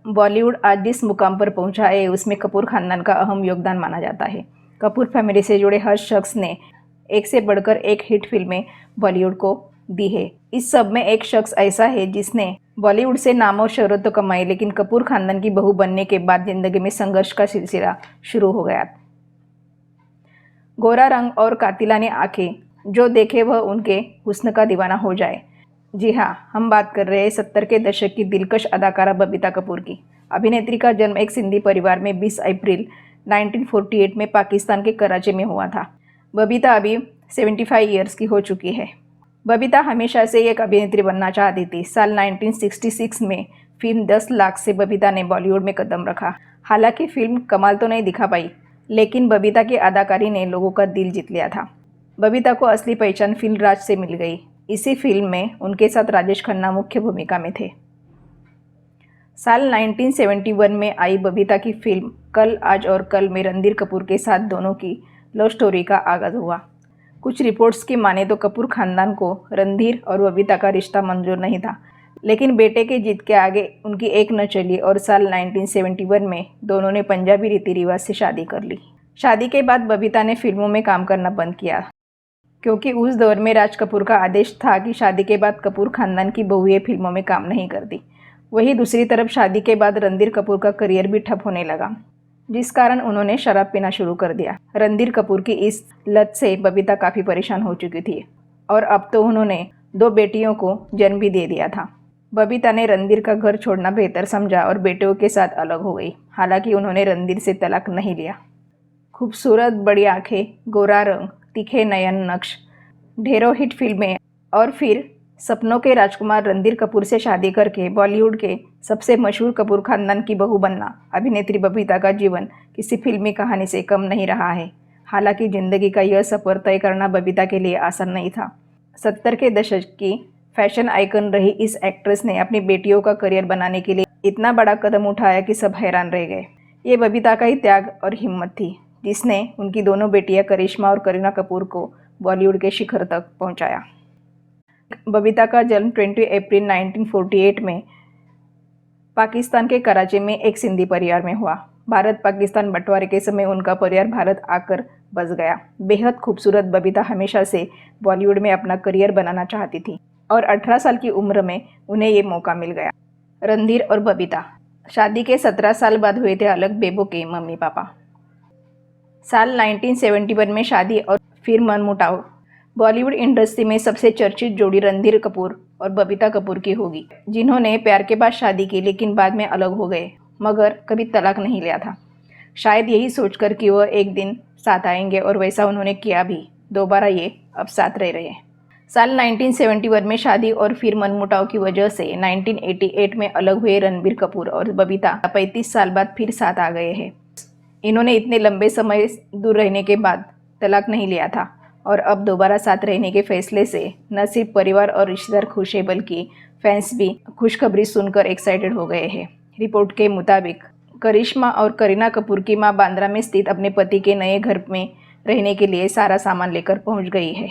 बॉलीवुड आज जिस मुकाम पर पहुंचा है उसमें कपूर खानदान का अहम योगदान माना जाता है। कपूर फैमिली से जुड़े हर शख्स ने एक से बढ़कर एक हिट फिल्में बॉलीवुड को दी है। इस सब में एक शख्स ऐसा है जिसने बॉलीवुड से नाम और शोहरत तो कमाई, लेकिन कपूर खानदान की बहू बनने के बाद जिंदगी में संघर्ष का सिलसिला शुरू हो गया। गोरा रंग और कातिलानी आंखें, जो देखे वह उनके हुस्न का दीवाना हो जाए। जी हाँ, हम बात कर रहे हैं 70 के दशक की दिलकश अदाकारा बबीता कपूर की। अभिनेत्री का जन्म एक सिंधी परिवार में 20 अप्रैल 1948 में पाकिस्तान के कराची में हुआ था। बबीता अभी 75 ईयर्स की हो चुकी है। बबीता हमेशा से एक अभिनेत्री बनना चाहती थी। साल 1966 में फिल्म 10 लाख से बबीता ने बॉलीवुड में कदम रखा। हालांकि फिल्म कमाल तो नहीं दिखा पाई, लेकिन बबीता की अदाकारी ने लोगों का दिल जीत लिया था। बबीता को असली पहचान फिल्म राज से मिल गई। इसी फिल्म में उनके साथ राजेश खन्ना मुख्य भूमिका में थे। साल 1971 में आई बबीता की फिल्म कल आज और कल में रणधीर कपूर के साथ दोनों की लव स्टोरी का आगाज हुआ। कुछ रिपोर्ट्स की माने तो कपूर खानदान को रणधीर और बबीता का रिश्ता मंजूर नहीं था, लेकिन बेटे के जिद के आगे उनकी एक न चली और साल 1971 में दोनों ने पंजाबी रीति रिवाज से शादी कर ली। शादी के बाद बबीता ने फिल्मों में काम करना बंद किया, क्योंकि उस दौर में राज कपूर का आदेश था कि शादी के बाद कपूर खानदान की बहुएं फिल्मों में काम नहीं करती। वहीं दूसरी तरफ शादी के बाद रणधीर कपूर का करियर भी ठप होने लगा, जिस कारण उन्होंने शराब पीना शुरू कर दिया। रणधीर कपूर की इस लत से बबीता काफ़ी परेशान हो चुकी थी और अब तो उन्होंने 2 बेटियों को जन्म भी दे दिया था। बबीता ने रणधीर का घर छोड़ना बेहतर समझा और बेटियों के साथ अलग हो गई। हालांकि उन्होंने रणधीर से तलाक नहीं लिया। खूबसूरत बड़ी आंखें, गोरा रंग, तीखे नयन नक्श, ढेरों हिट फिल्में और फिर सपनों के राजकुमार रणधीर कपूर से शादी करके बॉलीवुड के सबसे मशहूर कपूर खानदान की बहू बनना अभिनेत्री बबीता का जीवन किसी फिल्मी कहानी से कम नहीं रहा है। हालांकि जिंदगी का यह सफ़र तय करना बबीता के लिए आसान नहीं था। 70 के दशक की फैशन आइकन रही इस एक्ट्रेस ने अपनी बेटियों का करियर बनाने के लिए इतना बड़ा कदम उठाया कि सब हैरान रह गए। ये बबीता का ही त्याग और हिम्मत थी जिसने उनकी दोनों बेटियां करिश्मा और करीना कपूर को बॉलीवुड के शिखर तक पहुंचाया। बबीता का जन्म 20 अप्रैल 1948 में पाकिस्तान के कराची में एक सिंधी परिवार में हुआ। भारत पाकिस्तान बंटवारे के समय उनका परिवार भारत आकर बस गया। बेहद खूबसूरत बबीता हमेशा से बॉलीवुड में अपना करियर बनाना चाहती थी और 18 साल की उम्र में उन्हें ये मौका मिल गया। रणधीर और बबीता शादी के 17 साल बाद हुए थे अलग बेबो के मम्मी पापा। साल 1971 में शादी और फिर मनमुटाव। बॉलीवुड इंडस्ट्री में सबसे चर्चित जोड़ी रणधीर कपूर और बबीता कपूर की होगी, जिन्होंने प्यार के बाद शादी की लेकिन बाद में अलग हो गए, मगर कभी तलाक नहीं लिया था। शायद यही सोचकर कि वह एक दिन साथ आएंगे, और वैसा उन्होंने किया भी। दोबारा ये अब साथ रह रहे हैं। साल 1971 में शादी और फिर मनमुटाव की वजह से 1988 में अलग हुए रणबीर कपूर और बबीता 35 साल बाद फिर साथ आ गए हैं। इन्होंने इतने लंबे समय दूर रहने के बाद तलाक नहीं लिया था और अब दोबारा साथ रहने के फैसले से न सिर्फ परिवार और रिश्तेदार खुश है, बल्कि फैंस भी खुशखबरी सुनकर एक्साइटेड हो गए हैं। रिपोर्ट के मुताबिक करिश्मा और करीना कपूर की मां बांद्रा में स्थित अपने पति के नए घर में रहने के लिए सारा सामान लेकर पहुंच गई है।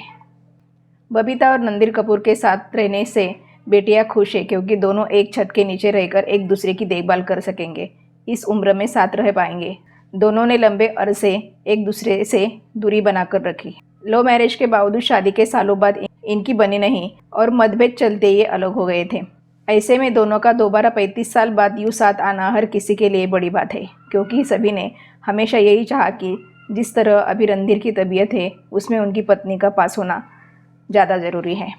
बबीता और रणधीर कपूर के साथ रहने से बेटियां खुश है, क्योंकि दोनों एक छत के नीचे रहकर एक दूसरे की देखभाल कर सकेंगे। इस उम्र में साथ रह पाएंगे। दोनों ने लंबे अरसे एक दूसरे से दूरी बनाकर रखी। लव मैरिज के बावजूद शादी के सालों बाद इनकी बनी नहीं और मतभेद चलते ये अलग हो गए थे। ऐसे में दोनों का दोबारा 35 साल बाद यूँ साथ आना हर किसी के लिए बड़ी बात है, क्योंकि सभी ने हमेशा यही चाहा कि जिस तरह अभी रणधीर की तबीयत है उसमें उनकी पत्नी का पास होना ज़्यादा ज़रूरी है।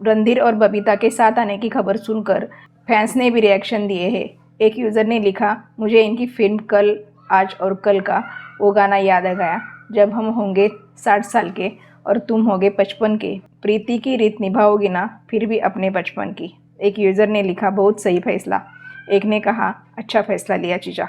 रणधीर और बबीता के साथ आने की खबर सुनकर फैंस ने भी रिएक्शन दिए हैं। एक यूज़र ने लिखा, मुझे इनकी फिल्म कल आज और कल का वो गाना याद आ गया, जब हम होंगे 60 साल के और तुम होगे 55 के, प्रीति की रीत निभाओगी ना फिर भी अपने बचपन की। एक यूज़र ने लिखा, बहुत सही फैसला। एक ने कहा, अच्छा फैसला लिया चीजा।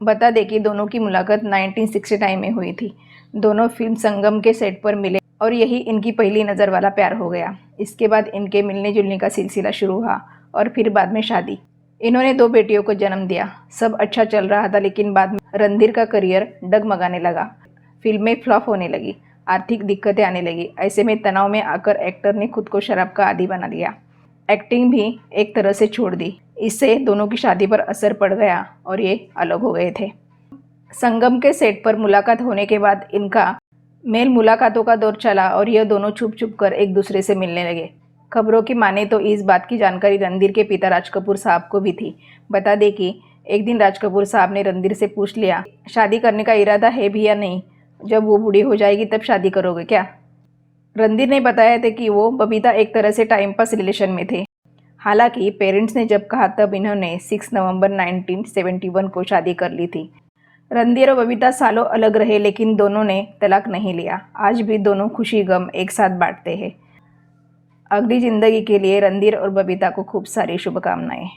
बता दें कि दोनों की मुलाकात 1969 में हुई थी। दोनों फिल्म संगम के सेट पर मिले और यही इनकी पहली नज़र वाला प्यार हो गया। इसके बाद इनके मिलने जुलने का सिलसिला शुरू हुआ और फिर बाद में शादी। इन्होंने 2 बेटियों को जन्म दिया। सब अच्छा चल रहा था, लेकिन बाद में रणधीर का करियर डगमगाने लगा। फिल्में फ्लॉप होने लगी, आर्थिक दिक्कतें आने लगी। ऐसे में तनाव में आकर एक्टर ने खुद को शराब का आदी बना लिया। एक्टिंग भी एक तरह से छोड़ दी। इससे दोनों की शादी पर असर पड़ गया और ये अलग हो गए थे। संगम के सेट पर मुलाकात होने के बाद इनका मेल मुलाकातों का दौर चला और यह दोनों छुप छुप कर एक दूसरे से मिलने लगे। खबरों की माने तो इस बात की जानकारी रणधीर के पिता राज कपूर साहब को भी थी। बता दें कि एक दिन राज कपूर साहब ने रणधीर से पूछ लिया, शादी करने का इरादा है भी या नहीं? जब वो बूढ़ी हो जाएगी तब शादी करोगे क्या? रणधीर ने बताया था कि वो बबीता एक तरह से टाइम पास रिलेशन में थे। हालांकि पेरेंट्स ने जब कहा तब इन्होंने 6 नवंबर 1971 को शादी कर ली थी। रणधीर और बबीता सालों अलग रहे लेकिन दोनों ने तलाक नहीं लिया। आज भी दोनों खुशी गम एक साथ बांटते हैं। अगली जिंदगी के लिए रणधीर और बबीता को खूब सारी शुभकामनाएं।